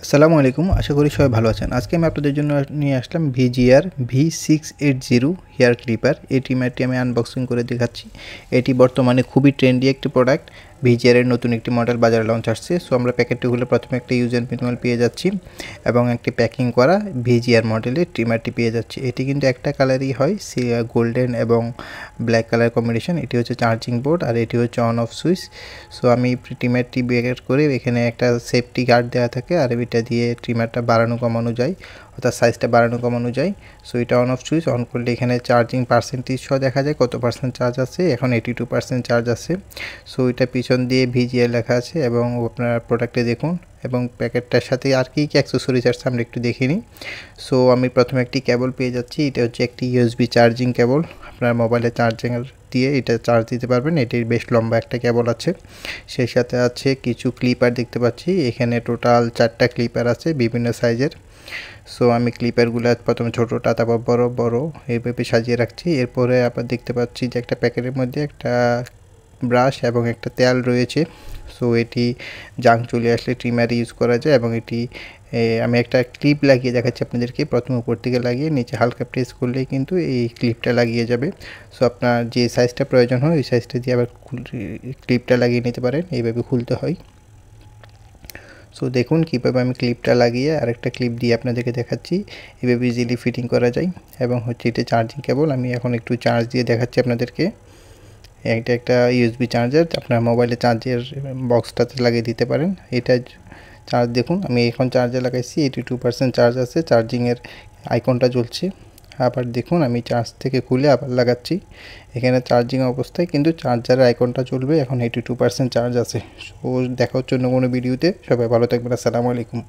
আসসালামু আলাইকুম। আশা করি সবাই ভালো আছেন। আজকে আমি আপনাদের জন্য নিয়ে আসলাম VGR V680 হেয়ার ক্লিপার। এই ট্রিমারটি আমি আনবক্সিং করে দেখাচ্ছি। এটি বর্তমানে খুবই ট্রেন্ডি একটি প্রোডাক্ট। VGR এর নতুন একটি মডেল বাজারে লঞ্চ আসছে। সো আমরা প্যাকেটটি খুলে প্রথমে একটা ইউজার ম্যানুয়াল পেয়ে যাচ্ছি এবং একটি প্যাকিং করা VGR মডেলের ট্রিমারটি পেয়ে যাচ্ছি। এটি কিন্তু একটা কালারই হয়, গোল্ডেন এবং ব্ল্যাক কালার কম্বিনেশন। এটি হচ্ছে চার্জিং বোর্ড আর এটি হচ্ছে অন অফ সুইচ। সো আমি ট্রিমারটি বের করে এখানে একটা সেফটি গার্ড দেওয়া থাকে আর এটা দিয়ে ট্রিমারটা বাড়ানো কমানো যায়, অর্থাৎ সাইজটা বাড়ানো কমানো যায়। সো এটা অন অফ সুইচ অন করলে এখানে চার্জিং পার্সেন্টেজ সহ দেখা যায় কত পার্সেন্ট চার্জ আছে। এখন 82% চার্জ আছে। সো এটা পিছন দিয়ে VGR লেখা আছে এবং আপনার প্রোডাক্টে দেখুন এবং প্যাকেটটার সাথে আর কি অ্যাক্সেসরিজ আছে আমরা একটু দেখে নিই। সো আমি প্রথমে একটি কেবল পেয়ে যাচ্ছি। এটা হচ্ছে একটি USB চার্জিং কেবল। আপনার মোবাইলে চার্জিং দিয়ে এটা চার্জ দিতে পারবেন। এটির বেশ লম্বা একটা কেবল আছে। সেই সাথে আছে কিছু ক্লিপার দেখতে পাচ্ছি। এখানে টোটাল 4টা ক্লিপার আছে বিভিন্ন সাইজের। সো আমি ক্লিপারগুলো প্রথমে ছোটোটা তারপর বড় বড় এইভাবে সাজিয়ে রাখছি। এরপরে আবার দেখতে পাচ্ছি যে একটা প্যাকেটের মধ্যে একটা ব্রাশ এবং একটা তেল রয়েছে। সো এটি জাং চলে আসলে ট্রিমার ইউজ করা যায় এবং এটি আমি একটা ক্লিপ লাগিয়ে দেখাচ্ছি আপনাদেরকে। প্রথমে উপর থেকে লাগিয়ে নিচে হালকা প্রেস করলেই কিন্তু এই ক্লিপটা লাগিয়ে যাবে। সো আপনার যে সাইজটা প্রয়োজন হয় ওই সাইজটা দিয়ে আবার ক্লিপটা লাগিয়ে নিতে পারেন। এইভাবে খুলতে হয়। সো দেখুন কীভাবে আমি ক্লিপটা লাগিয়ে আরেকটা ক্লিপ দিয়ে আপনাদেরকে দেখাচ্ছি। এভাবে ইজিলি ফিটিং করা যায় এবং হচ্ছে এটা চার্জিং কেবল। আমি এখন একটু চার্জ দিয়ে দেখাচ্ছি আপনাদেরকে। এটা একটা USB চার্জার, আপনার মোবাইলে চার্জের বক্সটাতে লাগিয়ে দিতে পারেন। এটা চার্জ দেখুন আমি এখন চার্জে লাগাইছি, 82% চার্জ আছে। চার্জিংয়ের আইকনটা জ্বলছে। আবার দেখুন আমি চার্জ থেকে খুলে আবার লাগাচ্ছি। এখানে চার্জিং অবস্থায় কিন্তু চার্জারের আইকনটা জ্বলবে। এখন 82% চার্জ আছে। সো দেখা হচ্ছে অন্য কোনো ভিডিওতে। সবাই ভালো থাকবেন। আসসালামু আলাইকুম।